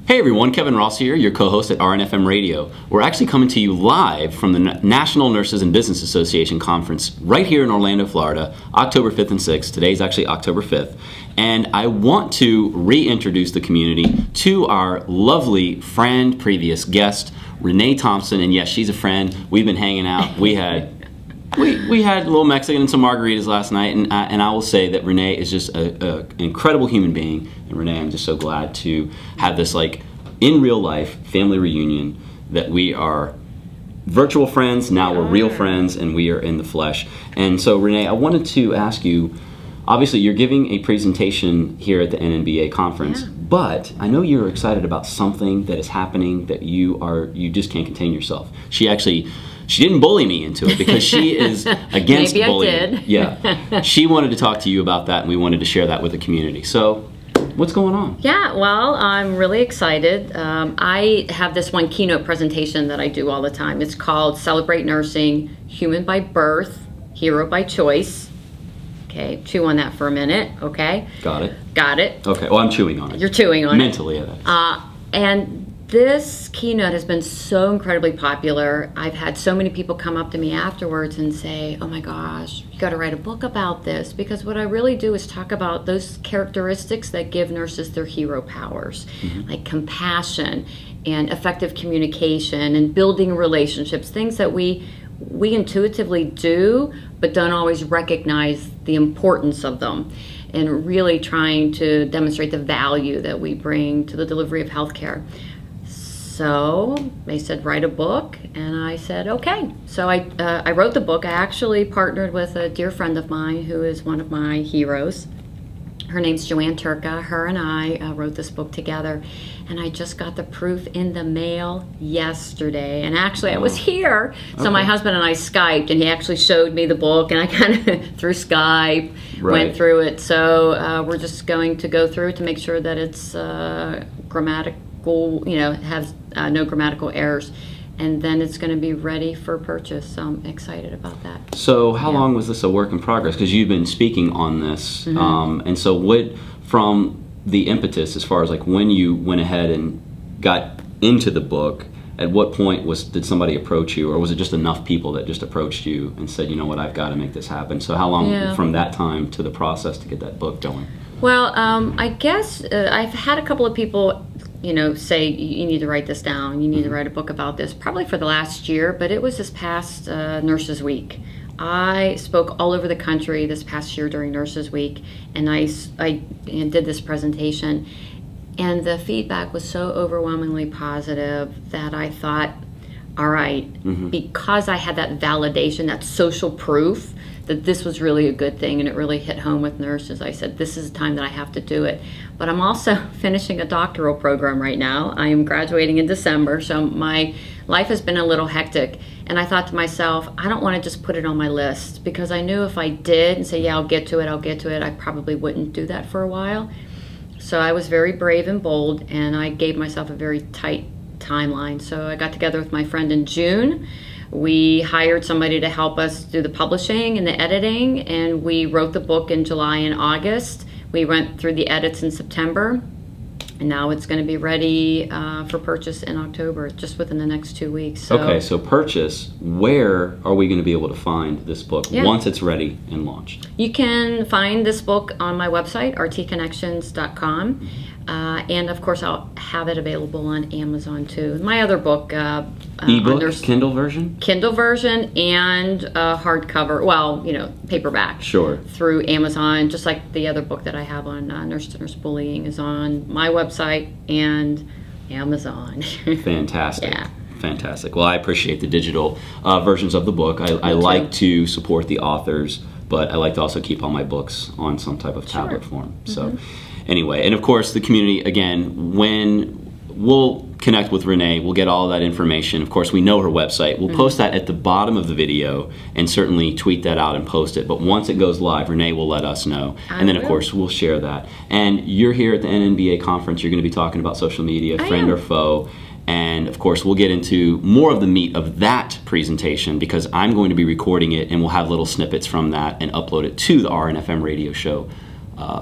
Hey everyone, Kevin Ross here, your co-host at RNFM Radio. We're actually coming to you live from the National Nurses and Business Association Conference right here in Orlando, Florida, October 5th and 6th. Today's actually October 5th. And I want to reintroduce the community to our lovely friend, previous guest, Renee Thompson. And yes, she's a friend. We've been hanging out. We had a little Mexican and some margaritas last night, and I will say that Renee is just an incredible human being. And Renee, I'm just so glad to have this, like, in real life family reunion, that we are virtual friends, now we're real friends, and we are in the flesh. And so Renee, I wanted to ask you, obviously you're giving a presentation here at the NNBA conference, but I know you're excited about something that is happening that you just can't contain yourself. She didn't bully me into it because she is against bullying. Maybe I did. Yeah. She wanted to talk to you about that, and we wanted to share that with the community. So what's going on? Yeah, well, I'm really excited. I have this one keynote presentation that I do all the time. It's called Celebrate Nursing, Human by Birth, Hero by Choice. Okay, chew on that for a minute, okay? Got it. Got it. Okay, well, I'm chewing on it. You're chewing on Mentally, it. Mentally, and this keynote has been so incredibly popular. I've had so many people come up to me afterwards and say, oh my gosh, you got to write a book about this, because what I really do is talk about those characteristics that give nurses their hero powers, like compassion and effective communication and building relationships, things that we intuitively do but don't always recognize the importance of them, and really trying to demonstrate the value that we bring to the delivery of healthcare. So they said, write a book, and I said, okay. So I wrote the book. I actually partnered with a dear friend of mine who is one of my heroes. Her name's Joanne Turka. Her and I wrote this book together, and I just got the proof in the mail yesterday. And actually, I was here, so my husband and I Skyped, and he actually showed me the book, and I kind of, through Skype, went through it. So we're just going to go through it to make sure that it's grammatical, has no grammatical errors, and then it's going to be ready for purchase. So I'm excited about that. So how long was this a work in progress? Because you've been speaking on this, and so what, from the impetus as far as like when you went ahead and got into the book, at what point did somebody approach you, or was it just enough people that just approached you and said, you know what, I've got to make this happen? So how long from that time to the process to get that book going? Well, I guess I've had a couple of people say, you need to write this down, you need to write a book about this, probably for the last year, but it was this past Nurses Week. I spoke all over the country this past year during Nurses Week, and I did this presentation, and the feedback was so overwhelmingly positive that I thought, all right, because I had that validation, that social proof, that this was really a good thing, and it really hit home with nurses. I said, this is the time that I have to do it. But I'm also finishing a doctoral program right now. I am graduating in December, so my life has been a little hectic. And I thought to myself, I don't want to just put it on my list, because I knew if I did and say, yeah, I'll get to it, I probably wouldn't do that for a while. So I was very brave and bold, and I gave myself a very tight timeline. So I got together with my friend in June. We hired somebody to help us do the publishing and the editing, and we wrote the book in July and August. We went through the edits in September, and now it's going to be ready for purchase in October, just within the next 2 weeks. So. Okay, so purchase, where are we going to be able to find this book once it's ready and launched? You can find this book on my website, RTConnections.com. And of course, I'll have it available on Amazon too. My other book, ebook, Kindle version, and hardcover. Well, paperback. Sure. Through Amazon, just like the other book that I have on nurse-to-nurse bullying is on my website and Amazon. Fantastic. Yeah. Fantastic. Well, I appreciate the digital versions of the book. I like to support the authors, but I like to also keep all my books on some type of tablet form. So. Anyway, and of course the community, again, when we'll connect with Renee, we'll get all that information. Of course, we know her website. We'll post that at the bottom of the video, and certainly tweet that out and post it. But once it goes live, Renee will let us know. And then of course we'll share that. And you're here at the NNBA conference, you're going to be talking about social media, friend or foe. And of course, we'll get into more of the meat of that presentation, because I'm going to be recording it, and we'll have little snippets from that and upload it to the RNFM radio show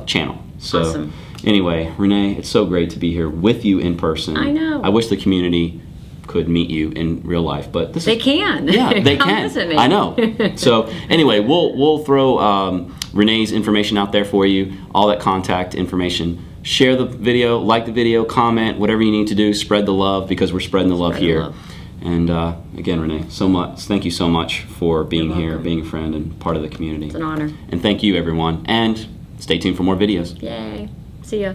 channel. So, awesome. Anyway, Renee, it's so great to be here with you in person. I know. I wish the community could meet you in real life, but they can. Yeah, they Come can. visit me. I know. So anyway, we'll throw Renee's information out there for you, all that contact information. Share the video, like the video, comment, whatever you need to do. Spread the love, because we're spreading the love here. And again, Renee, thank you so much for being here, being a friend and part of the community. It's an honor. And thank you, everyone. And stay tuned for more videos. Yay. See ya.